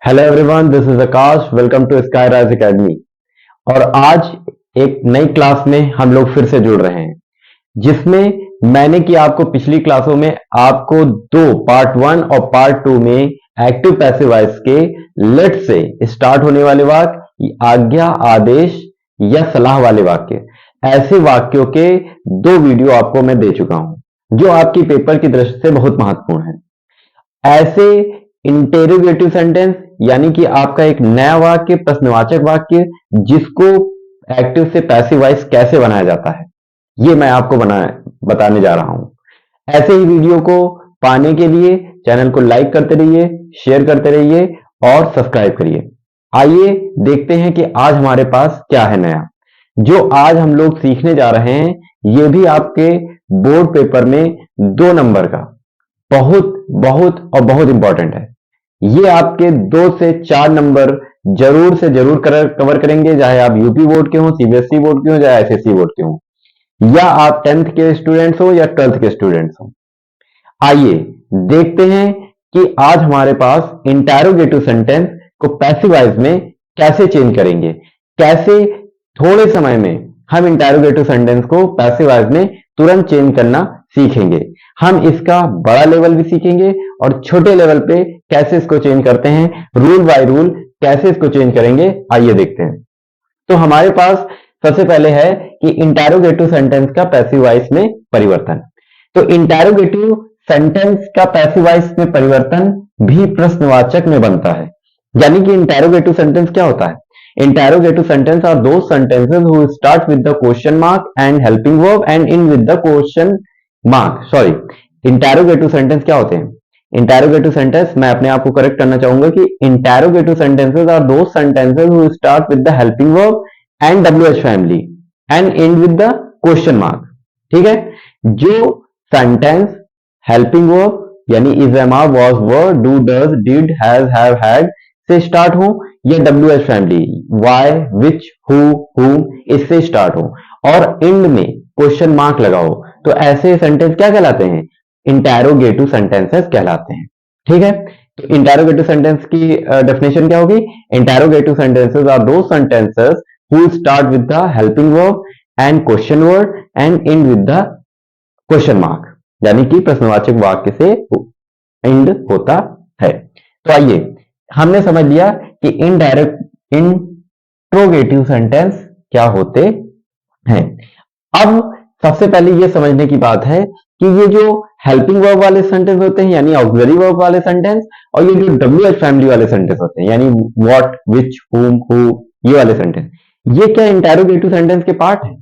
Hello everyone, this is Aakash. Welcome to Sky rise Academy. और आज एक नई क्लास में हम लोग फिर से जुड़ रहे हैं, जिसमें मैंने कि आपको पिछली क्लासों में आपको दो पार्ट 1 और पार्ट 2 में एक्टिव पैसिव वॉइस के लेट से स्टार्ट होने वाले वाक्य, आज्ञा, आदेश या सलाह वाले वाक्य, ऐसे वाक्यों के दो वीडियो आपको मैं दे चुका हूं, जो आपकी पेपर की दृष्टि से बहुत महत्वपूर्ण है। ऐसे इंटेरोगेटिव सेंटेंस यानी कि आपका एक नया वाक्य, प्रश्नवाचक वाक्य, जिसको एक्टिव से पैसिव वॉइस कैसे बनाया जाता है, ये मैं आपको बताने जा रहा हूं। ऐसे ही वीडियो को पाने के लिए चैनल को लाइक करते रहिए, शेयर करते रहिए और सब्सक्राइब करिए। आइए देखते हैं कि आज हमारे पास क्या है नया, जो आज हम लोग सीखने जा रहे हैं। ये भी आपके बोर्ड पेपर में 2 नंबर का बहुत बहुत और बहुत इंपॉर्टेंट है। ये आपके 2 से 4 नंबर जरूर से जरूर कवर करेंगे, चाहे आप यूपी बोर्ड के हो, सीबीएसई बोर्ड के हो, चाहे एसएससी बोर्ड के हो, या आप 10th के स्टूडेंट्स हो या 12th के स्टूडेंट्स हो। आइए देखते हैं कि आज हमारे पास इंटेरोगेटिव सेंटेंस को पैसिव वॉइस में कैसे चेंज करेंगे, कैसे थोड़े समय में हम इंटेरोगेटिव सेंटेंस को पैसिव वॉइस में तुरंत चेंज करना सीखेंगे। हम इसका बड़ा लेवल भी सीखेंगे और छोटे लेवल पे कैसे इसको चेंज करते हैं, रूल बाय रूल कैसे इसको चेंज करेंगे, आइए देखते हैं। तो हमारे पास सबसे पहले है कि इंटेरोगेटिव सेंटेंस का पैसिव वॉइस में परिवर्तन। तो इंटेरोगेटिव सेंटेंस का पैसिव वॉइस में परिवर्तन भी प्रश्नवाचक में बनता है। यानी कि इंटेरोगेटिव सेंटेंस क्या होता है? Interrogative sentence are those sentences who start with the question mark and helping verb and end with the question mark. Sorry, interrogative sentence क्या होते हैं? इंटेरोगेटिव सेंटेंस, मैं अपने आप को करेक्ट करना चाहूंगा कि interrogative sentences are those sentences who start with the helping verb and WH family and end with the question mark. ठीक है, जो सेंटेंस हेल्पिंग वर्ब यानी is, am, are, was, were, do, does, did, has, have, had से start हो, या WH family why, which, who, whom इससे start हो, और एंड में क्वेश्चन मार्क लगाओ, तो ऐसे सेंटेंस क्या कहलाते हैं? इंटेरोगेटिव सेंटेंसेस कहलाते हैं। ठीक है, तो इंटेरोगेटिव सेंटेंस की डेफिनेशन क्या होगी? Interrogative sentences are those sentences who start with the helping verb and question word and end with the question mark, यानी कि प्रश्नवाचक वाक्य से एंड होता है। तो आइए, हमने समझ लिया कि इंट्रोगेटिव सेंटेंस क्या होते हैं। अब सबसे पहले ये समझने की बात है कि ये जो हेल्पिंग वर्ब वाले सेंटेंस होते हैं यानी ऑक्सिलरी वर्ब वाले सेंटेंस, और ये जो डब्ल्यूएच फैमिली वाले सेंटेंस होते हैं यानी व्हाट, विच, हुम, हु, ये वाले सेंटेंस, ये क्या इंटेरोगेटिव सेंटेंस के पार्ट है?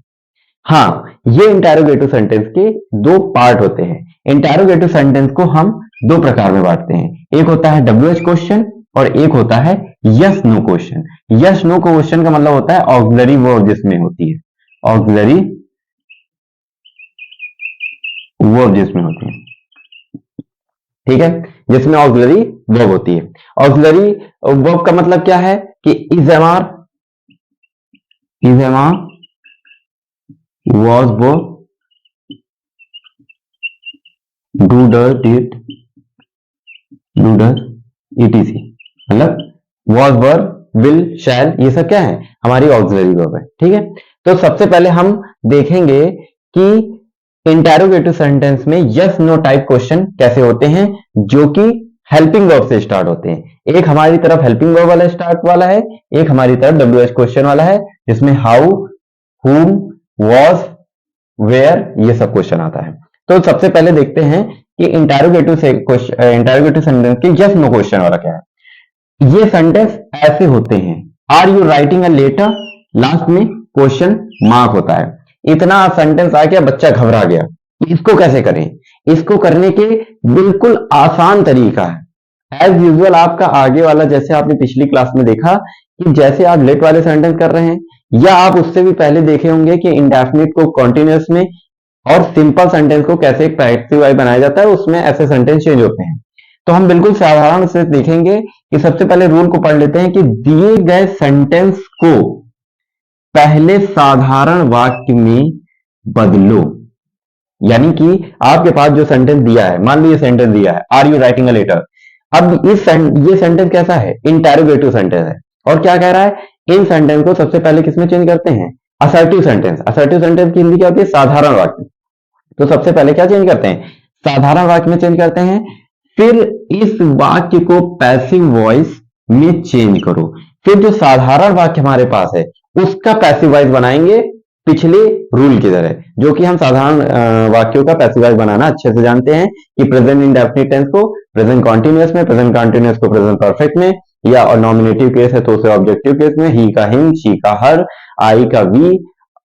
हाँ, ये इंटेरोगेटिव सेंटेंस के 2 पार्ट होते हैं। इंटेरोगेटिव सेंटेंस को हम 2 प्रकार में बांटते हैं, एक होता है डब्ल्यूएच क्वेश्चन और एक होता है yes no question. Yes no question का मतलब होता है ऑक्सिलरी वर्ब जिसमें होती है, ऑक्सिलरी वर्ब जिसमें होती है। ठीक है, जिसमें ऑक्सिलरी वर्ब होती है। ऑक्सिलरी वर्ब का मतलब क्या है कि is, am, are, was, were, do, does, did, etc. मतलब was, were, will, shall, ये सब क्या है? हमारी ऑक्सिलरी वर्ब है। ठीक है, तो सबसे पहले हम देखेंगे कि इंटेरोगेटिव सेंटेंस में यस नो टाइप क्वेश्चन कैसे होते हैं, जो कि हेल्पिंग वर्ब से स्टार्ट होते हैं। एक हमारी तरफ हेल्पिंग वर्ब वाला स्टार्ट वाला है, एक हमारी तरफ डब्ल्यूएच क्वेश्चन वाला है, जिसमें हाउ, हुम, वॉज, वेयर, ये सब क्वेश्चन आता है। तो सबसे पहले देखते हैं कि इंटेरोगेटिव सेंटेंस के यस नो क्वेश्चन वाला क्या है। ये सेंटेंस ऐसे होते हैं, are you writing a letter, last में क्वेश्चन मार्क होता है। इतना सेंटेंस आ गया, बच्चा घबरा गया। इसको कैसे करें? इसको करने के बिल्कुल आसान तरीका है। एज यूजुअल आपका आगे वाला, जैसे आपने पिछली क्लास में देखा कि जैसे आप लेट वाले सेंटेंस कर रहे हैं, या आप उससे भी पहले देखे होंगे कि इंडेफिनिट को कॉन्टिन्यूअस में और सिंपल सेंटेंस को कैसे एक पैसिव वॉइस बनाया जाता है, उसमें ऐसे सेंटेंस चेंज होते हैं। तो हम बिल्कुल साधारण से देखेंगे कि सबसे पहले रूल को पढ़ लेते हैं कि दिए गए सेंटेंस को पहले साधारण वाक्य में बदलो। यानी कि आपके पास जो सेंटेंस दिया है, मान लीजिए सेंटेंस दिया है are you writing a letter, अब ये सेंटेंस कैसा है? इंटेरोगेटिव सेंटेंस है। और क्या कह रहा है? इन सेंटेंस को सबसे पहले किसमें चेंज करते हैं? Assertive sentence. असर्टिव सेंटेंस की हिंदी क्या होती है? साधारण वाक्य। तो सबसे पहले क्या चेंज करते हैं? साधारण वाक्य में चेंज करते हैं। फिर इस वाक्य को पैसिव वॉइस में चेंज करो। फिर जो साधारण वाक्य हमारे पास है उसका पैसिव वॉइस बनाएंगे पिछले रूल की तरह, जो कि हम साधारण वाक्यों का पैसिव वॉइस बनाना अच्छे से जानते हैं कि प्रेजेंट इंडेफिनिट टेंस को प्रेजेंट कॉन्टिन्यूअस में, प्रेजेंट कॉन्टिन्यूअस को प्रेजेंट परफेक्ट में, या और नॉमिनेटिव केस है तो उसे ऑब्जेक्टिव केस में, ही का हिम, शी का हर, आई का वी,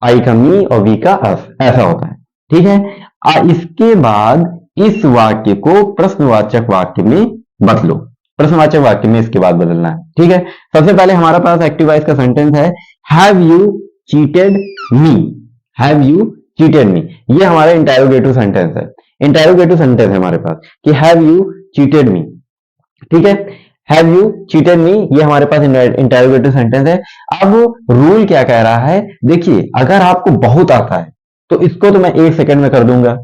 आई का मी और वी का अस, ऐसा होता है। ठीक है। इसके बाद इस वाक्य को प्रश्नवाचक वाक्य में बदलो। प्रश्नवाचक वाक्य में इसके बाद बदलना है। ठीक है। सबसे पहले हमारा पास एक्टिव वॉइस का सेंटेंस है, have you cheated me. Have you cheated मी, ये हमारा इंटेरोगेटिव सेंटेंस है। इंटेरोगेटिव सेंटेंस है हमारे पास कि हैव यू चीटेड मी। ठीक है। हैव यू चीटेड मी, ये हमारे पास इंटेरोगेटिव सेंटेंस है। अब रूल क्या कह रहा है? देखिए, अगर आपको बहुत आता है तो इसको तो मैं 1 सेकंड में कर दूंगा।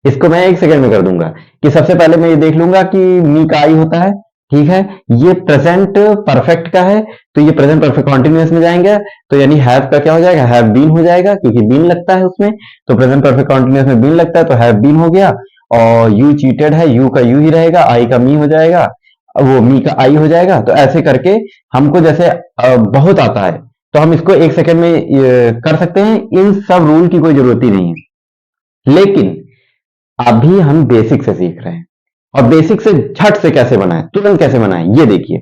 इसको मैं 1 सेकंड में कर दूंगा कि सबसे पहले मैं ये देख लूंगा कि मी का आई होता है। ठीक है। ये प्रेजेंट परफेक्ट का है तो ये प्रेजेंट परफेक्ट कॉन्टिन्यूअस में जाएंगे, तो यानी हैव का क्या हो जाएगा? हैव बीन हो जाएगा, क्योंकि बीन लगता है उसमें, तो प्रेजेंट परफेक्ट कॉन्टिन्यूअस में बीन लगता है तो हैव बीन हो गया। और यू चीटेड है, यू का यू ही रहेगा, आई का मी हो जाएगा, वो मी का आई हो जाएगा। तो ऐसे करके हमको जैसे बहुत आता है तो हम इसको 1 सेकंड में कर सकते हैं। इन सब रूल की कोई जरूरत ही नहीं है। लेकिन अभी हम बेसिक से सीख रहे हैं, और बेसिक से झट से कैसे बनाएं, तुरंत कैसे बनाएं, ये देखिए।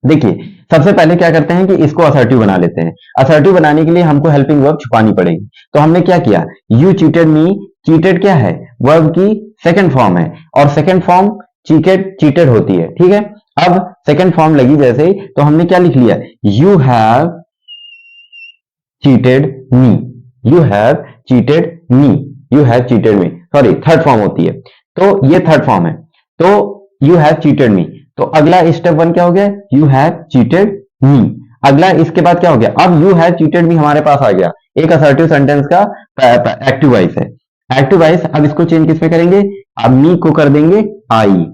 देखिए, सबसे पहले क्या करते हैं कि इसको असर्टिव बना लेते हैं। असर्टिव बनाने के लिए हमको हेल्पिंग वर्ब छुपानी पड़ेगी। तो हमने क्या किया? यू चीटेड मी, चीटेड क्या है? वर्ब की सेकंड फॉर्म है, और सेकंड फॉर्म चीटेड चीटेड होती है। ठीक है। अब सेकंड फॉर्म लगी जैसे, तो हमने क्या लिख लिया? You have cheated me, you have cheated me, you have cheated me, sorry third form होती है, तो ये थर्ड फॉर्म है। तो यू हैव चीटेड मी, तो अगला स्टेप 1 क्या हो गया? यू हैव चीटेड मी। अगला इसके बाद क्या हो गया? अब यू हैव चीटेड मी हमारे पास आ गया, एक असर्टिव सेंटेंस का एक्टिव वॉइस है। एक्टिव वॉइस, अब इसको चेंज किसमें करेंगे? अब मी को कर देंगे आई।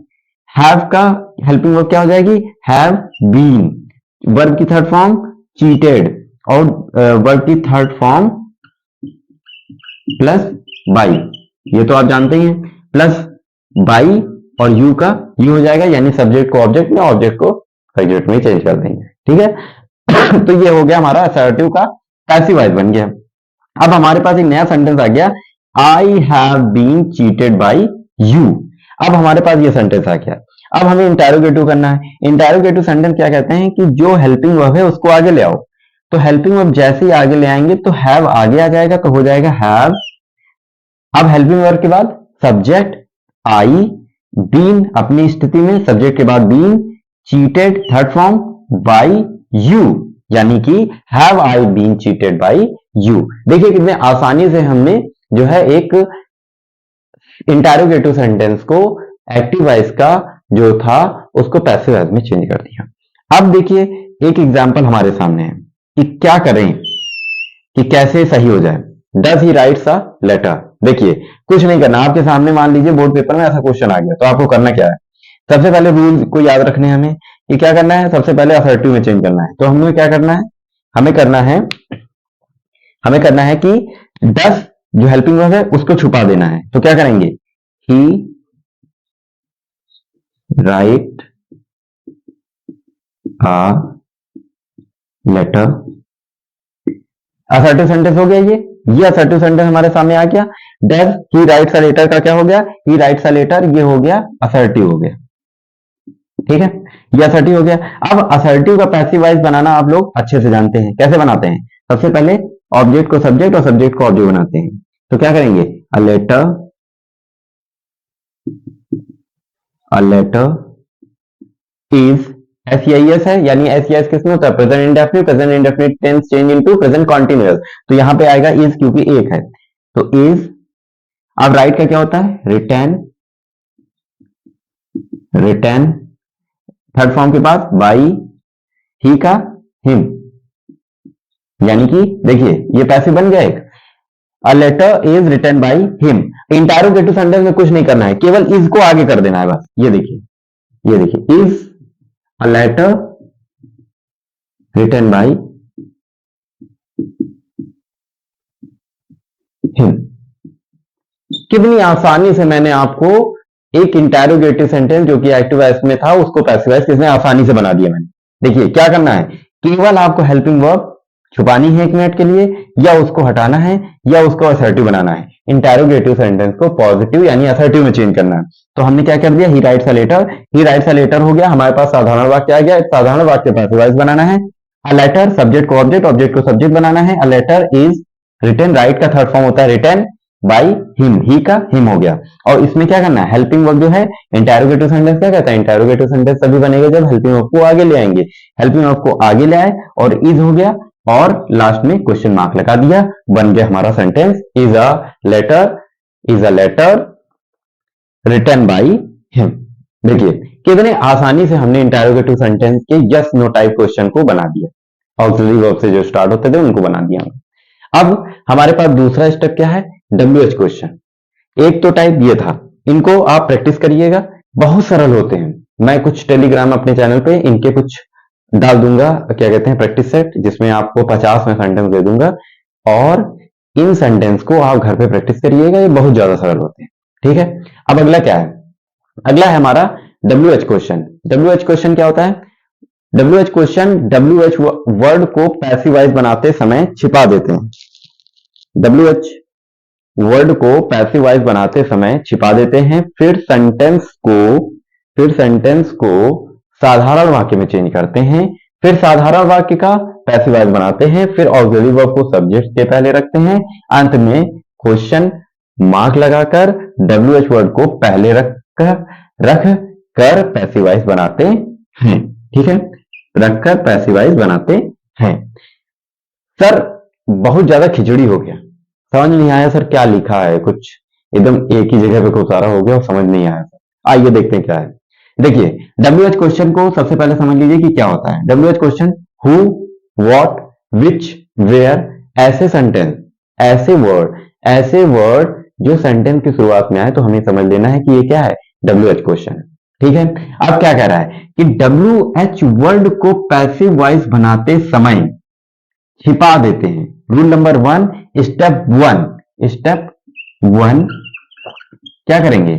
हैव का हेल्पिंग वर्ब क्या हो जाएगी? Have been. वर्ब की थर्ड फॉर्म चीटेड, और वर्ब की थर्ड फॉर्म प्लस बाई, ये तो आप जानते ही हैं, प्लस बाई, और यू का यू हो जाएगा, यानी सब्जेक्ट को ऑब्जेक्ट में, ऑब्जेक्ट को सब्जेक्ट में चेंज कर देंगे। ठीक है। तो ये हो गया हमारा असर्टिव का पैसिव वॉइस बन गया। अब हमारे पास एक नया सेंटेंस आ गया, I have been cheated by you. अब हमारे पास ये सेंटेंस आ गया। अब हमें इंटेरोगेटिव करना है। इंटेरोगेटिव सेंटेंस क्या कहते हैं कि जो हेल्पिंग वर्ब है उसको आगे ले आओ। तो हेल्पिंग वर्ब जैसे ही आगे ले आएंगे तो हैव आगे आ जाएगा, तो हो जाएगा हैव। अब हेल्पिंग वर्ब के बाद सब्जेक्ट आई, बीन अपनी स्थिति में, सब्जेक्ट के बाद been, cheated third form by you, यानी कि have I been cheated by you. देखिए कितने आसानी से हमने जो है एक इंटेरोगेटिव सेंटेंस को एक्टिव वॉइस का जो था उसको पैसिव वॉइस में चेंज कर दिया। अब देखिए एक एग्जांपल हमारे सामने है कि क्या करें कि कैसे सही हो जाए। Does he writes a letter. देखिए कुछ नहीं करना, आपके सामने मान लीजिए बोर्ड पेपर में ऐसा क्वेश्चन आ गया, तो आपको करना क्या है? सबसे पहले रूल को याद रखने हैं हमें कि क्या करना है, सबसे पहले असर्टिव में चेंज करना है। तो हमें क्या करना है? हमें करना है कि डज जो हेल्पिंग वर्ब है उसको छुपा देना है। तो क्या करेंगे? He write a letter. Assertive sentence हो गया ये असर्टिव सेंटेंस हमारे सामने आ गया। Does he writes a letter का क्या हो गया? ही राइट्स अ लेटर, ये हो गया असर्टिव हो गया। ठीक है, ये असर्टिव हो गया। अब असर्टिव का पैसिव वॉइस बनाना आप लोग अच्छे से जानते हैं, कैसे बनाते हैं? सबसे पहले ऑब्जेक्ट को सब्जेक्ट और सब्जेक्ट को ऑब्जेक्ट बनाते हैं। तो क्या करेंगे? अ लेटर इज, एस है, यानी एस किसमें होता है? Present indefinite, present indefinite tense change into present continuous, तो यहां पे आएगा इज, क्योंकि एक है तो इज। अब राइट का क्या होता है? रिटर्न थर्ड फॉर्म के पास बाई, ही का हिम, यानी कि देखिए ये पैसिव बन गया एक। A letter is written by him. Interrogative sentence में कुछ नहीं करना है, केवल इज को आगे कर देना है बस। ये देखिए ये देखिए, is a letter written by him. कितनी आसानी से मैंने आपको एक इंटेरोगेटिव सेंटेंस जो कि एक्टिव वॉइस में था उसको पैसिव वॉइस किसने आसानी से बना दिया मैंने। देखिए क्या करना है, केवल आपको हेल्पिंग वर्ब छुपानी है 1 मिनट के लिए, या उसको हटाना है, या उसको असर्टिव बनाना है। इंटेरोगेटिव सेंटेंस को पॉजिटिव यानी असर्टिव में चेंज करना है। तो हमने क्या कर दिया, he writes a letter, he writes a letter हो गया, हमारे पास साधारण वाक्य आ गया। एक साधारण वाक्य पैसिव वॉइस बनाना है। अ लेटर, सब्जेक्ट को ऑब्जेक्ट, ऑब्जेक्ट को सब्जेक्ट बनाना है। A letter is written, write का थर्ड फॉर्म होता है रिटन बाय हिम, ही का हिम हो गया। और इसमें क्या करना है, हेल्पिंग वर्ब जो है, इंटेरोगेटिव सेंटेंस क्या कहता है, इंटेरोगेटिव सेंटेंस तभी बनेगा जब हेल्पिंग वर्ब को आगे ले आएंगे। हेल्पिंग वर्ब को आगे ले आए और इज हो गया, और लास्ट में क्वेश्चन मार्क लगा दिया, बन गया हमारा sentence, is a letter, is a letter written by him. देखिए कितने आसानी से हमने इंटेरोगेटिव सेंटेंस के यस नो टाइप क्वेश्चन को बना दिया, ऑक्सिलरी वर्ब से जो स्टार्ट होते थे उनको बना दिया। अब हमारे पास दूसरा स्टेप क्या है, WH क्वेश्चन। एक तो टाइप ये था, इनको आप प्रैक्टिस करिएगा, बहुत सरल होते हैं। मैं कुछ टेलीग्राम अपने चैनल पे इनके कुछ डाल दूंगा, क्या कहते हैं, प्रैक्टिस सेट, जिसमें आपको 50 में सेंटेंस दे दूंगा, और इन सेंटेंस को आप घर पे प्रैक्टिस करिएगा, ये बहुत ज्यादा सरल होते हैं। ठीक है, अब अगला क्या है, अगला है हमारा WH क्वेश्चन। WH क्वेश्चन क्या होता है, WH क्वेश्चन WH वर्ड को पैसिवाइज बनाते समय छिपा देते हैं। WH वर्ड को पैसिवाइज बनाते समय छिपा देते हैं, फिर सेंटेंस को साधारण वाक्य में चेंज करते हैं, फिर साधारण वाक्य का पैसिवाइज बनाते हैं, फिर ऑक्सिलरी वर्ब को सब्जेक्ट के पहले रखते हैं, अंत में क्वेश्चन मार्क लगाकर WH वर्ड को पहले रख कर पैसिवाइज बनाते हैं। ठीक है, रखकर पैसिवाइज बनाते हैं। सर बहुत ज्यादा खिचड़ी हो गया, समझ नहीं आया सर क्या लिखा है, कुछ एकदम एक ही जगह पे खूब सारा हो गया और समझ नहीं आया सर। आइए देखते हैं क्या है। देखिए WH क्वेश्चन को सबसे पहले समझ लीजिए कि क्या होता है। WH question, who, what, which, where, ऐसे सेंटेंस, ऐसे वर्ड जो सेंटेंस की शुरुआत में आए तो हमें समझ लेना है कि ये क्या है, WH क्वेश्चन। ठीक है, अब क्या कह रहा है कि WH वर्ड को पैसिव वॉइस बनाते समय छिपा देते हैं। रूल नंबर 1, स्टेप वन क्या करेंगे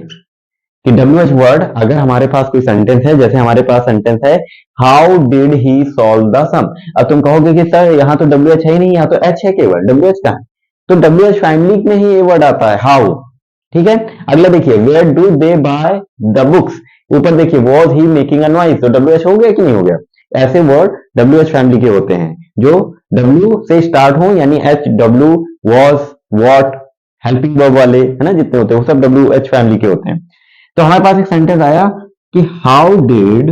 कि WH वर्ड, अगर हमारे पास कोई सेंटेंस है, जैसे हमारे पास सेंटेंस है how did he solve the sum. अब तुम कहोगे कि सर यहाँ तो WH है ही नहीं, यहाँ तो H है केवल, WH कहाँ है, तो WH फैमिली में ही ये वर्ड आता है, हाउ। ठीक है, अगला देखिए, where do they buy the books, ऊपर देखिए was he making a noise, तो WH हो गया कि नहीं हो गया। ऐसे वर्ड WH फैमिली के होते हैं जो W से स्टार्ट हो, यानी HW, was, what, helping verb वाले है ना, जितने होते हैं वो सब WH फैमिली के होते हैं। तो हमारे पास एक सेंटेंस आया कि how did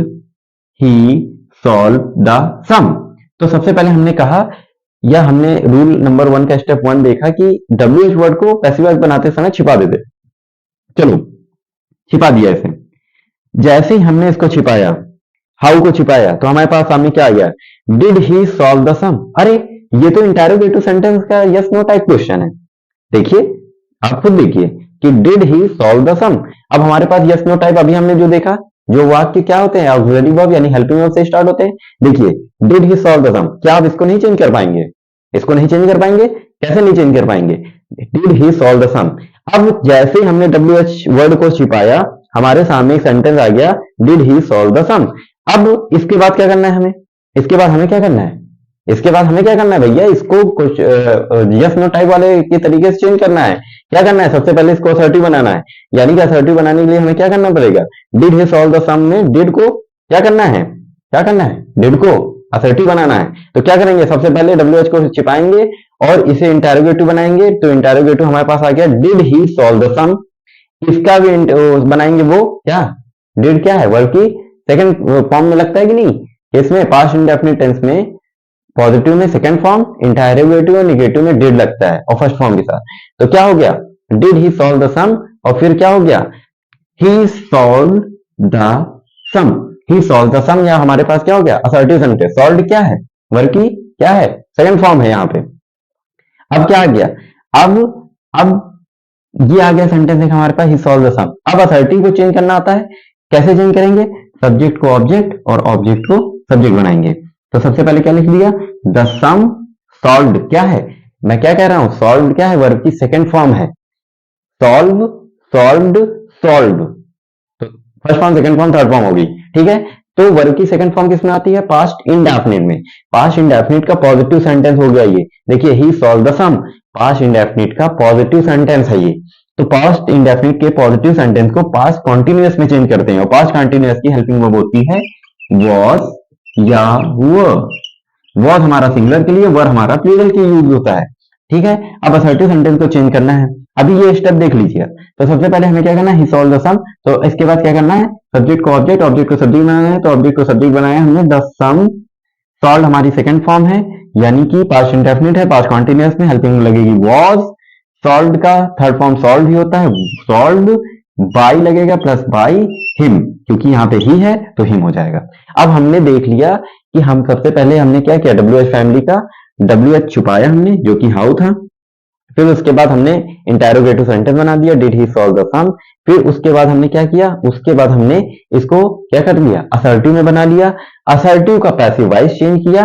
he solve the sum. तो सबसे पहले हमने कहा, या हमने रूल नंबर 1 का स्टेप 1 देखा कि WH वर्ड को पैसिव बनाते समय छिपा देते। चलो छिपा दिया इसे, जैसे ही हमने इसको छिपाया, हाउ को छिपाया, तो हमारे पास सामने क्या आ गया, डिड ही सॉल्व द सम। अरे ये तो इंटेरोगेटिव सेंटेंस का यस नो टाइप क्वेश्चन है। देखिए आप खुद देखिए कि did he solve the sum. अब हमारे पास यस नो टाइप अभी हमने जो देखा, जो वाक्य क्या होते हैं, ऑक्सिलरी वर्ब यानी हेल्पिंग वर्ब से स्टार्ट होते हैं। देखिए डिड ही सॉल्व द सम, क्या आप इसको नहीं चेंज कर पाएंगे, इसको नहीं चेंज कर पाएंगे, कैसे नहीं चेंज कर पाएंगे, did he solve the sum. अब जैसे ही हमने WH वर्ड को छिपाया, हमारे सामने एक सेंटेंस आ गया, did he solve the sum. अब इसके बाद क्या करना है हमें, इसके बाद हमें क्या करना है, इसके बाद हमें क्या करना है भैया, इसको कुछ यस नो टाइप वाले के तरीके से चेंज करना है। क्या करना है, सबसे पहले इसको असर्टिव बनाना है, यानी कि असर्टिव बनाने के लिए हमें क्या करना पड़ेगा, डिड ही सॉल्व द सम में डिड को क्या करना है, क्या करना है, डिड को असर्टिव बनाना है। तो क्या करेंगे, सबसे पहले WH को छिपाएंगे और इसे इंटेरोगेटिव बनाएंगे। तो इंटेरोगेटिव हमारे पास आ गया, डिड ही सॉल्व द सम। इसका भी बनाएंगे, वो क्या, डिड क्या है, वर्ब की सेकंड फॉर्म में लगता है कि नहीं, इसमें पास्ट इंडेफिनिट टेंस में पॉजिटिव में सेकंड फॉर्म, इंटेरोगेटिव और निगेटिव में डिड लगता है और फर्स्ट फॉर्म के साथ। तो क्या हो गया, did he solve the sum, और फिर क्या हो गया, he solve the sum, he solve the sum, या हमारे पास क्या हो गया, असर्टिव सेंटेंस। सॉल्व क्या है, वर्ब की क्या है, सेकंड फॉर्म है यहाँ पे। अब क्या आ गया, अब ये आ गया सेंटेंस एक हमारे पास, ही सॉल्व द सम। अब असर्टिव को चेंज करना आता है, कैसे चेंज करेंगे, सब्जेक्ट को ऑब्जेक्ट और ऑब्जेक्ट को सब्जेक्ट बनाएंगे। तो सबसे पहले क्या लिख दिया, द सम सॉल्व्ड क्या है, मैं क्या कह रहा हूं, सॉल्व्ड क्या है, वर्ब की सेकंड फॉर्म है, सॉल्व, सॉल्व्ड, सॉल्व। तो first form, second form, third form होगी, ठीक है। तो वर्ब की सेकंड फॉर्म किसमें आती है, पास्ट इंडेफिनिट में। पास्ट इंडेफिनिट का पॉजिटिव सेंटेंस हो गया ये, देखिए he solve the sum, past indefinite का पॉजिटिव सेंटेंस है ये। तो पास्ट इंडेफिनिट के पॉजिटिव सेंटेंस को पास्ट कॉन्टिन्यूअस में चेंज करते हैं, और पास्ट कॉन्टिन्यूअस की हेल्पिंग वर्ब होती है वॉज या वर। वॉज हमारा सिंगुलर के लिए, वर हमारा प्लूरल के यूज होता है, ठीक है। अब असर्टिव सेंटेंस को चेंज करना है, अभी ये स्टेप देख लीजिए। तो सबसे पहले हमें क्या करना है, ही सॉल्व द सम, तो इसके बाद क्या करना है, सब्जेक्ट को ऑब्जेक्ट, ऑब्जेक्ट को सब्जेक्ट बनाना है, तो ऑब्जेक्ट को सब्जेक्ट बनाया हमने, द सम सॉल्व हमारी सेकंड फॉर्म है, यानी कि पास्ट इंडेफिनिट है, पास्ट कॉन्टिन्यूअस में हेल्पिंग लगेगी वॉज, सॉल्व्ड का थर्ड फॉर्म सॉल्व ही होता है, सॉल्व्ड बाई लगेगा प्लस बाई हिम, क्योंकि यहाँ पे ही है तो हिम हो जाएगा। अब हमने देख लिया कि हम सबसे पहले हमने क्या किया, डब्ल्यू एच फैमिली का डब्ल्यू एच छुपाया हमने, जो कि हाउ था। फिर उसके बाद हमने इंटेरोगेटिव सेंटेंस बना दिया, डिड ही सॉल्व द सम। फिर उसके बाद हमने क्या किया, उसके बाद हमने इसको क्या कर दिया, असर्टिव में बना लिया, असर्टिव का पैसिव वॉइस चेंज किया।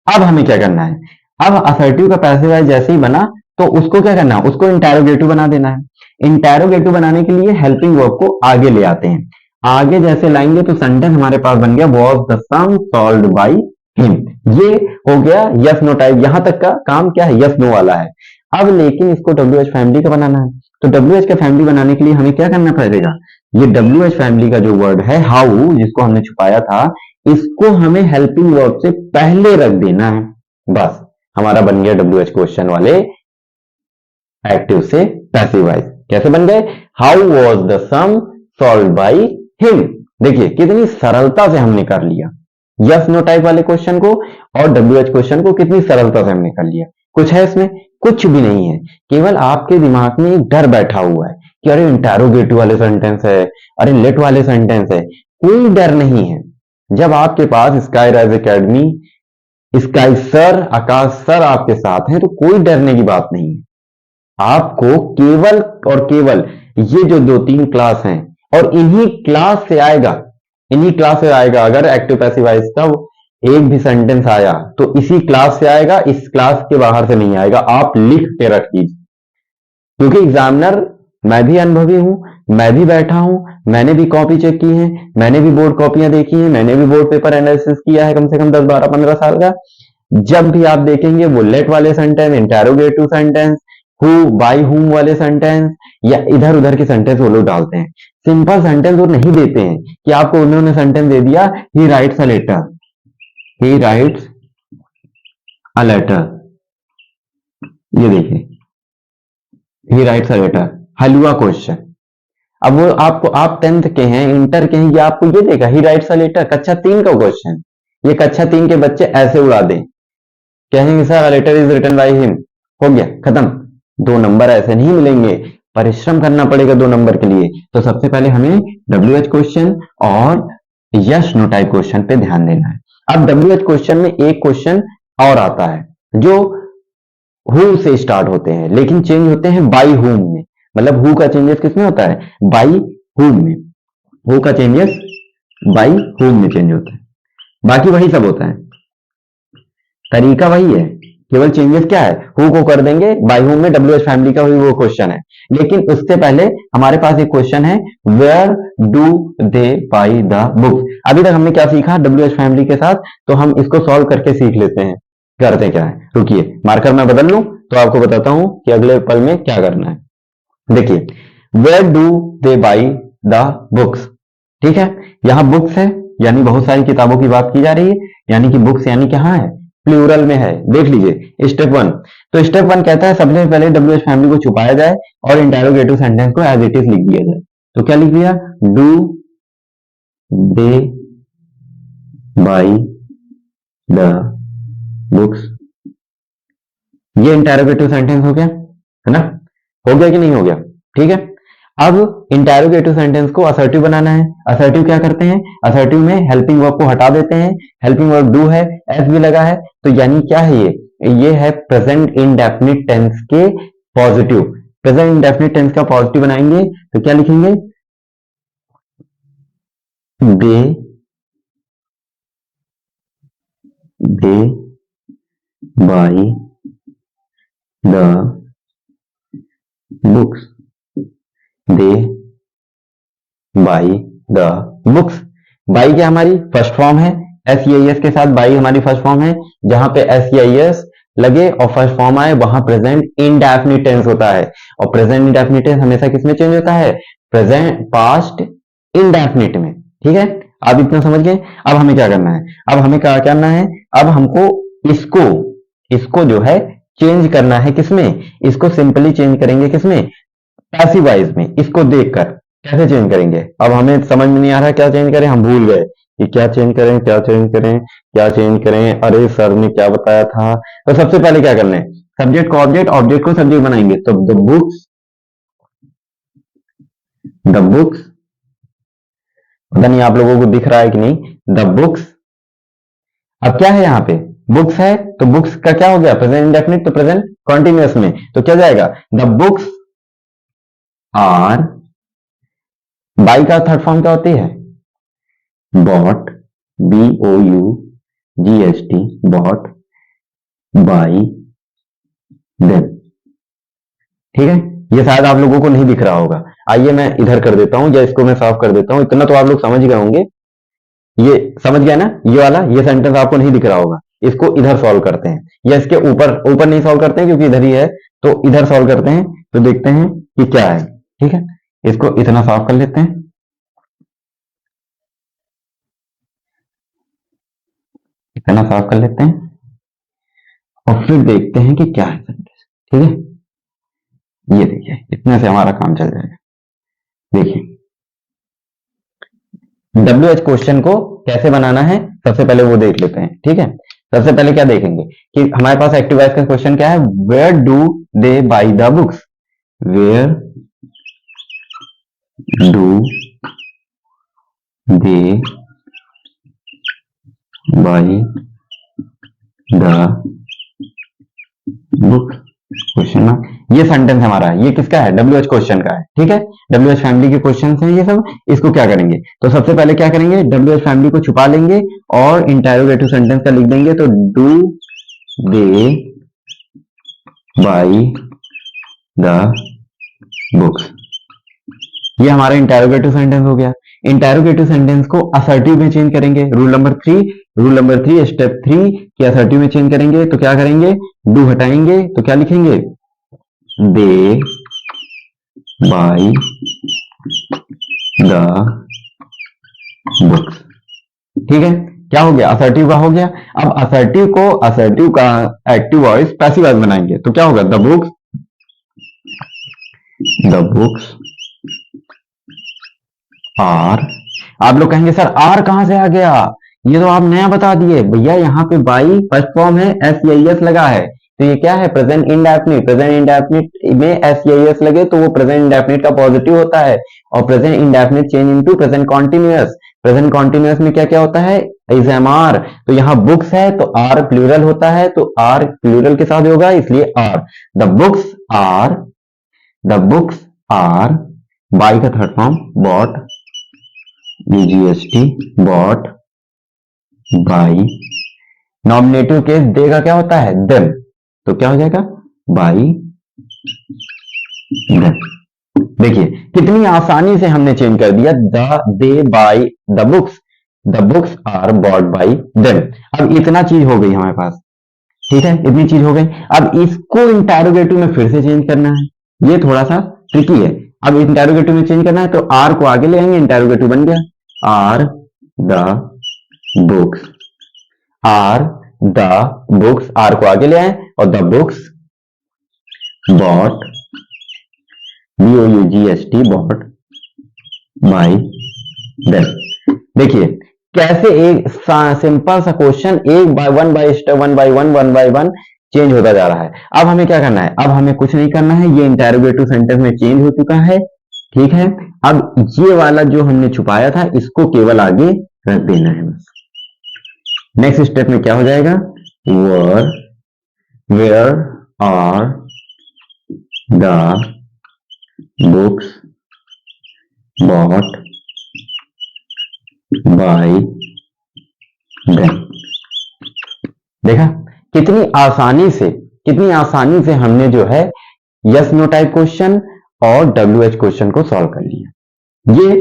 अब हमें क्या करना है, अब असर्टिव का पैसिव वॉइस जैसे ही बना तो उसको क्या करना है, उसको इंटेरोगेटिव बना देना है। इंटेरोगेटिव बनाने के लिए हेल्पिंग वर्ब को आगे ले आते हैं, आगे जैसे लाएंगे तो सेंटेंस हमारे पास बन गया, was the sum solved by him. ये हो गया यस नो टाइप, यहां तक का काम क्या है, यस नो वाला है। अब लेकिन इसको डब्ल्यू एच फैमिली का बनाना है, तो डब्ल्यू एच का फैमिली बनाने के लिए हमें क्या करना पड़ेगा, ये डब्ल्यू एच फैमिली का जो वर्ड है हाउ, जिसको हमने छुपाया था, इसको हमें हेल्पिंग वर्ब से पहले रख देना है। बस हमारा बन गया डब्ल्यू एच क्वेश्चन वाले एक्टिव से पैसिव वॉइस। कैसे बन गए, how was the sum solve by him. देखिए कितनी सरलता से हमने कर लिया यस नो टाइप वाले क्वेश्चन को, और डब्ल्यू एच क्वेश्चन को कितनी सरलता से हमने कर लिया। कुछ है इसमें, कुछ भी नहीं है, केवल आपके दिमाग में एक डर बैठा हुआ है कि अरे इंटेरोगेटिव वाले सेंटेंस है, अरे लेट वाले सेंटेंस है। कोई डर नहीं है, जब आपके पास sky rise academy, sky sir, Akash sir आपके साथ हैं, तो कोई डरने की बात नहीं है। आपको केवल और केवल ये जो 2-3 क्लास हैं, और इन्हीं क्लास से आएगा, इन्हीं क्लास से आएगा। अगर एक्टिव पैसिव वॉइस का एक भी सेंटेंस आया तो इसी क्लास से आएगा, इस क्लास के बाहर से नहीं आएगा। आप लिख के रख दीजिए, क्योंकि एग्जामिनर, मैं भी अनुभवी हूं, मैं भी बैठा हूं, मैंने भी कॉपी चेक की है, मैंने भी बोर्ड कॉपियां देखी है, मैंने भी बोर्ड पेपर एनालिसिस किया है कम से कम 10, 12, 15 साल का। जब भी आप देखेंगे वो लेट वाले sentence, interrogative sentence, who by हुम वाले सेंटेंस, या इधर उधर के सेंटेंस वो लोग डालते हैं। सिंपल सेंटेंस वो नहीं देते हैं कि आपको उन्होंने सेंटेंस दे दिया, he writes a letter, he writes a letter, ये देखिए ही राइट्स अ लेटर, हलवा क्वेश्चन। अब वो आपको, आप 10th के हैं, इंटर के हैं, ये आपको ये देगा ही राइट्स अ लेटर, कक्षा 3 का क्वेश्चन। ये कक्षा 3 के बच्चे ऐसे उड़ा दें, कहेंगे sir letter is written by him, हो गया खत्म। 2 नंबर ऐसे नहीं मिलेंगे, परिश्रम करना पड़ेगा 2 नंबर के लिए। तो सबसे पहले हमें डब्ल्यू एच क्वेश्चन और यस नो टाइप क्वेश्चन पे ध्यान देना है। अब डब्ल्यू एच क्वेश्चन में एक क्वेश्चन और आता है जो हु से स्टार्ट होते हैं, लेकिन चेंज होते हैं बाई हुम में। मतलब हु का चेंजेस किसमें होता है, बाई हुम में। हु का चेंजेस बाई हुम में चेंज होता है, बाकी वही सब होता है, तरीका वही है, केवल चेंजेस क्या है, हु को कर देंगे बाई हुम में, डब्ल्यू एच फैमिली का वो क्वेश्चन है। लेकिन उससे पहले हमारे पास एक क्वेश्चन है, where do they buy the books. अभी तक हमने क्या सीखा डब्ल्यू एच फैमिली के साथ, तो हम इसको सॉल्व करके सीख लेते हैं, करते क्या है। रुकिए मार्कर मैं बदल लूं तो आपको बताता हूं कि अगले पल में क्या करना है। देखिए where do they buy the books, ठीक है। यहां बुक्स है, यानी बहुत सारी किताबों की बात की जा रही है, यानी कि बुक्स यानी कहां है, प्लूरल में है। देख लीजिए स्टेप 1, तो स्टेप 1 कहता है सबसे पहले डब्ल्यू एच फैमिली को छुपाया जाए और इंटेरोगेटिव सेंटेंस को एज इट इज लिख दिया जाए। तो क्या लिख दिया, do they buy the books, ये इंटेरोगेटिव सेंटेंस हो गया, है ना, हो गया कि नहीं हो गया, ठीक है। अब इंटेरोगेटिव सेंटेंस को असर्टिव बनाना है। असर्टिव क्या करते हैं, असर्टिव में हेल्पिंग वर्ब को हटा देते हैं, हेल्पिंग वर्ब डू है, एस भी लगा है, तो यानी क्या है ये है प्रेजेंट इंडेफिनिट टेंस के पॉजिटिव। प्रेजेंट इंडेफिनिट टेंस का पॉजिटिव बनाएंगे तो क्या लिखेंगे, they they buy the books, they buy the books. Buy क्या हमारी फर्स्ट फॉर्म है, एस के साथ बाई हमारी फर्स्ट फॉर्म है। जहां पे एस लगे और फर्स्ट फॉर्म आए वहां प्रेजेंट इंडेफिनिट टेंस होता है। और प्रेजेंट इंडेफिनिट टेंस हमेशा किसमें चेंज होता है, प्रेजेंट पास्ट इंडेफिनिट में। ठीक है, आप इतना समझ गए। अब हमें क्या करना है, अब हमें क्या करना है, अब हमको इसको इसको जो है चेंज करना है किसमें, इसको सिंपली चेंज करेंगे किसमें, पैसिव वॉइस में। इसको देखकर कैसे चेंज करेंगे, अब हमें समझ में नहीं आ रहा क्या चेंज करें, हम भूल गए कि क्या चेंज करें, क्या चेंज करें, क्या चेंज करें, अरे सर ने क्या बताया था। तो सबसे पहले क्या करना है, सब्जेक्ट को ऑब्जेक्ट, ऑब्जेक्ट को सब्जेक्ट बनाएंगे। तो द बुक्स, पता नहीं आप लोगों को दिख रहा है कि नहीं, द बुक्स। अब क्या है यहाँ पे, बुक्स है तो बुक्स का क्या हो गया, प्रेजेंट इंडेफिनिट, तो प्रेजेंट कॉन्टिन्यूअस में तो क्या जाएगा, द बुक्स आर, बाई का थर्ड फॉर्म क्या होती है, bought, BOUGHT, bought by them. ठीक है, ये शायद आप लोगों को नहीं दिख रहा होगा। आइए मैं इधर कर देता हूं या इसको मैं साफ कर देता हूं, इतना तो आप लोग समझ गए होंगे। ये समझ गया ना, ये वाला ये सेंटेंस आपको नहीं दिख रहा होगा। इसको इधर सॉल्व करते हैं या इसके ऊपर ऊपर नहीं सॉल्व करते हैं क्योंकि इधर ही है, तो इधर सॉल्व करते हैं तो देखते हैं कि क्या है। ठीक है, इसको इतना साफ कर लेते हैं, इतना साफ कर लेते हैं और फिर देखते हैं कि क्या है सेंटेंस। ठीक है, ये देखिए इतने से हमारा काम चल जाएगा। देखिए WH क्वेश्चन को कैसे बनाना है सबसे पहले वो देख लेते हैं। ठीक है, सबसे पहले क्या देखेंगे कि हमारे पास एक्टिव वॉइस का क्वेश्चन क्या है, where do they buy the books, where do they buy the books, question mark. ये सेंटेंस हमारा है, ये किसका है, WH क्वेश्चन का है। ठीक है, WH फैमिली के क्वेश्चन हैं ये सब। इसको क्या करेंगे, तो सबसे पहले क्या करेंगे, WH फैमिली को छुपा लेंगे और इंटेरोगेटिव सेंटेंस का लिख देंगे। तो do they buy the books, ये हमारा इंटेरोगेटिव सेंटेंस हो गया। इंटेरोगेटिव सेंटेंस को असर्टिव में चेंज करेंगे, रूल नंबर 3 स्टेप 3 कि असर्टिव में चेंज करेंगे तो क्या करेंगे, डू हटाएंगे तो क्या लिखेंगे, दे बाई द बुक्स। ठीक है, क्या हो गया, असर्टिव का हो गया। अब असर्टिव का एक्टिव वॉइस पैसिव वॉइस बनाएंगे तो क्या होगा, द बुक्स आर। आप लोग कहेंगे सर आर कहां से आ गया, ये तो आप नया बता दिए भैया। यहाँ पे बाई फर्स्ट फॉर्म है, एस लगा है तो ये क्या है, प्रेजेंट इंडेफिनिट। प्रेजेंट इंडेफिनिट में एस लगे तो वो प्रेजेंट इंडेफिनिट का पॉजिटिव होता है। और present indefinite change into present continuous, present continuous में क्या क्या होता है, इज एम आर। तो यहाँ बुक्स है तो आर प्लूरल होता है, तो आर प्लूरल के साथ होगा इसलिए are. The books are buy का third form bought, UGHT, bought buy. Nominative case they का क्या होता है, देम, तो क्या हो जाएगा, बाई देम। देखिए कितनी आसानी से हमने चेंज कर दिया, they buy the books are bought by them. अब इतना चीज हो गई हमारे पास। ठीक है, इतनी चीज हो गई। अब इसको इंटेरोगेटिव में फिर से चेंज करना है, ये थोड़ा सा ट्रिकी है। अब इंटेरोगेटिव में चेंज करना है तो आर को आगे ले आएंगे, इंटेरोगेटिव बन गया, are the books, are the books, are को आगे ले आए और the books bought, BOUGHT, bought by them. देखिए कैसे एक सिंपल सा क्वेश्चन एक by one by one change होता जा रहा है। अब हमें क्या करना है, अब हमें कुछ नहीं करना है, ये इंटेरोगेटिव सेंटेंस में चेंज हो चुका है। ठीक है, अब ये वाला जो हमने छुपाया था इसको केवल आगे रख देना है बस। नेक्स्ट स्टेप में क्या हो जाएगा, where are the books bought by them. देखा कितनी आसानी से हमने जो है यस नो टाइप क्वेश्चन और WH क्वेश्चन को सॉल्व कर लिया। ये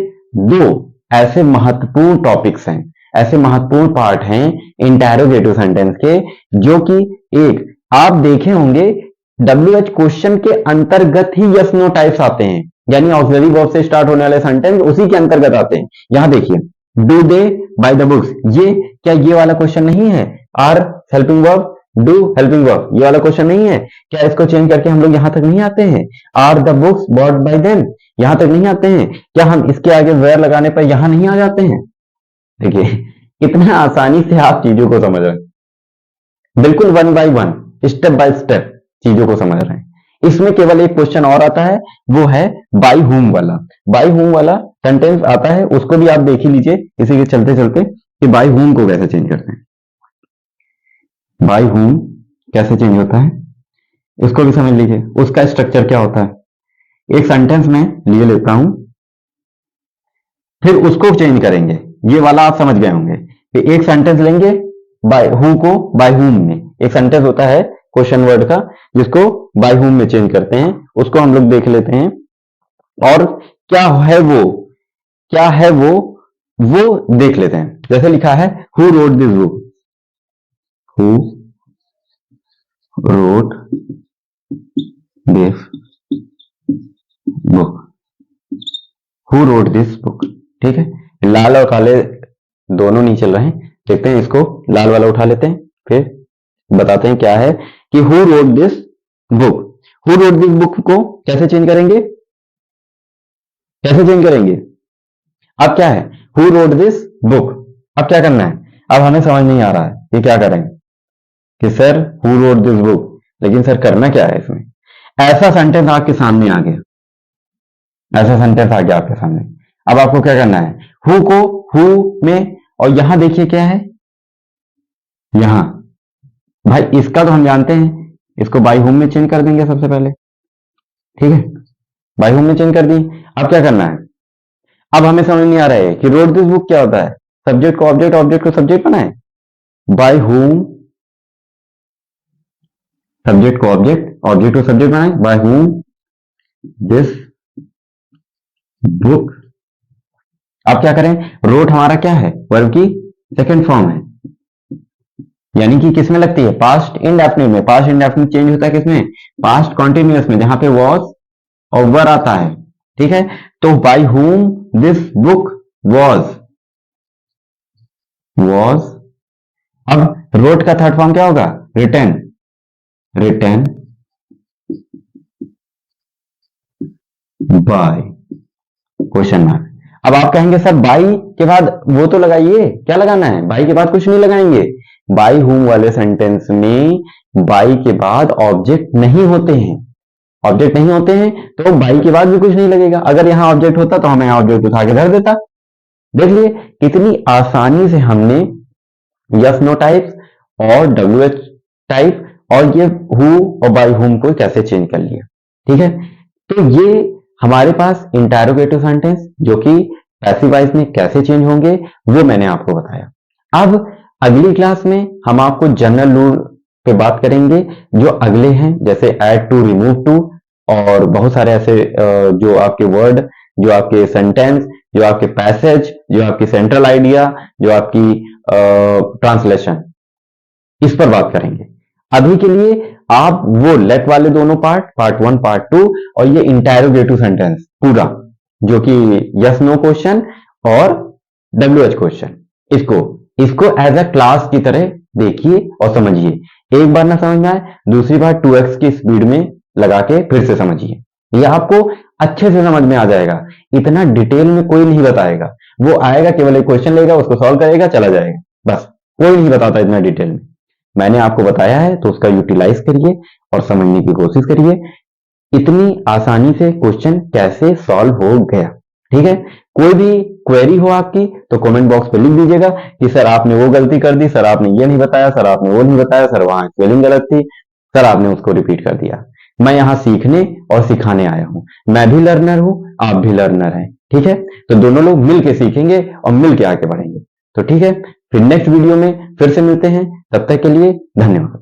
दो ऐसे महत्वपूर्ण टॉपिक्स हैं, ऐसे महत्वपूर्ण पार्ट हैं इंटरोगेटिव सेंटेंस के, जो कि एक आप देखे होंगे WH क्वेश्चन के अंतर्गत ही यस नो टाइप्स आते हैं, यानी ऑक्सिलरी वर्ब से स्टार्ट होने वाले सेंटेंस उसी के अंतर्गत आते हैं। यहां देखिए, do they buy the books, ये क्या ये वाला क्वेश्चन नहीं है? Are helping verb, do helping verb, ये वाला क्वेश्चन नहीं है क्या? इसको चेंज करके हम लोग यहां तक नहीं आते हैं? Are the books bought by them, यहां तक नहीं आते हैं क्या? हम इसके आगे वेयर लगाने पर यहां नहीं आ जाते हैं? देखिए कितना आसानी से आप चीजों को समझ रहे हैं, बिल्कुल one by one, step by step चीजों को समझ रहे हैं। इसमें केवल एक क्वेश्चन और आता है, वो है बाय हुम वाला। बाय हुम वाला सेंटेंस आता है, उसको भी आप देख ही लीजिए इसी के चलते चलते कि बाय हुम को कैसे चेंज करते हैं। बाय हुम कैसे चेंज होता है इसको भी समझ लीजिए, उसका स्ट्रक्चर क्या होता है। एक सेंटेंस में लिए लेता हूं, फिर उसको चेंज करेंगे। ये वाला आप समझ गए होंगे कि एक सेंटेंस लेंगे by who co by whom में, एक सेंटेंस होता है क्वेश्चन वर्ड का जिसको बाय हुम में चेंज करते हैं, उसको हम लोग देख लेते हैं। और क्या है वो देख लेते हैं। जैसे लिखा है who wrote this book, who wrote this book, who wrote this book, ठीक है। लाल और काले दोनों नहीं चल रहे हैं, देखते हैं इसको लाल वाला उठा लेते हैं, फिर बताते हैं क्या है कि who wrote this book. Who wrote this book को कैसे चेंज करेंगे? अब क्या है हु रोट दिस बुक, अब क्या करना है? अब हमें समझ नहीं आ रहा है कि क्या करें कि sir who wrote this book, लेकिन सर करना क्या है इसमें? ऐसा सेंटेंस आपके सामने आ गया, आपके सामने। अब आपको क्या करना है? हु को हु में, और यहां देखिए क्या है, यहां भाई इसका तो हम जानते हैं, इसको बाय हुम में चेंज कर देंगे सबसे पहले, ठीक है। बाय हुम में चेंज कर दी। अब क्या करना है? अब हमें समझ नहीं आ रहा है कि रोट दिस बुक क्या होता है। सब्जेक्ट को ऑब्जेक्ट, ऑब्जेक्ट को सब्जेक्ट बनाए, बाय हुम सब्जेक्ट को ऑब्जेक्ट, ऑब्जेक्ट को सब्जेक्ट बनाए, बाय हुम दिस बुक। अब क्या करें? रोट हमारा क्या है? वर्ब की सेकंड फॉर्म है, यानी कि किसमें लगती है? पास्ट इंडेफिनिट में। पास्ट इंडेफिनिट चेंज होता है किसमें? पास्ट कॉन्टिन्यूअस में, जहां पे वॉज और वर आता है, ठीक है। तो by whom this book was, अब रोट का थर्ड फॉर्म क्या होगा? Written by question mark. अब आप कहेंगे सर बाई के बाद वो तो लगाइए, क्या लगाना है? बाई के बाद कुछ नहीं लगाएंगे। बाई हुम वाले सेंटेंस में बाई के बाद ऑब्जेक्ट नहीं होते हैं, तो बाई के बाद भी कुछ नहीं लगेगा। अगर यहां ऑब्जेक्ट होता तो हमें ऑब्जेक्ट उठा के धर देता। देख लिए कितनी आसानी से हमने यस नो टाइप्स और WH टाइप और ये हु और बाई हुम को कैसे चेंज कर लिया, ठीक है। तो ये हमारे पास इंटरोगेटिव सेंटेंस जो कि पैसिव वॉइस में कैसे चेंज होंगे वो मैंने आपको बताया। अब अगली क्लास में हम आपको जनरल रूल पे बात करेंगे जो अगले हैं, जैसे ऐड टू, रिमूव टू, और बहुत सारे ऐसे जो आपके वर्ड, जो आपके सेंटेंस, जो आपके पैसेज, जो आपकी सेंट्रल आइडिया, जो आपकी ट्रांसलेशन, इस पर बात करेंगे। अभी के लिए आप वो लेट वाले दोनों पार्ट 1 पार्ट 2 और ये इंटरोगेटिव सेंटेंस पूरा जो कि यस नो क्वेश्चन और WH क्वेश्चन, इसको एज अ क्लास की तरह देखिए और समझिए। एक बार ना समझ में आए, दूसरी बार 2x की स्पीड में लगा के फिर से समझिए, ये आपको अच्छे से समझ में आ जाएगा। इतना डिटेल में कोई नहीं बताएगा, वो आएगा केवल एक क्वेश्चन लेगा, उसको सॉल्व करेगा, चला जाएगा, बस। कोई नहीं बताता इतना डिटेल में। मैंने आपको बताया है तो उसका यूटिलाइज करिए और समझने की कोशिश करिए इतनी आसानी से क्वेश्चन कैसे सॉल्व हो गया, ठीक है। कोई भी क्वेरी हो आपकी तो कमेंट बॉक्स पे लिख दीजिएगा कि सर आपने वो गलती कर दी, सर आपने ये नहीं बताया, सर आपने वो नहीं बताया, सर वहां स्पेलिंग गलत थी, सर आपने उसको रिपीट कर दिया। मैं यहाँ सीखने और सिखाने आया हूं, मैं भी लर्नर हूं, आप भी लर्नर हैं, ठीक है। तो दोनों लोग मिलके सीखेंगे और मिलके आगे बढ़ेंगे, तो ठीक है। फिर नेक्स्ट वीडियो में फिर से मिलते हैं, तब तक के लिए धन्यवाद।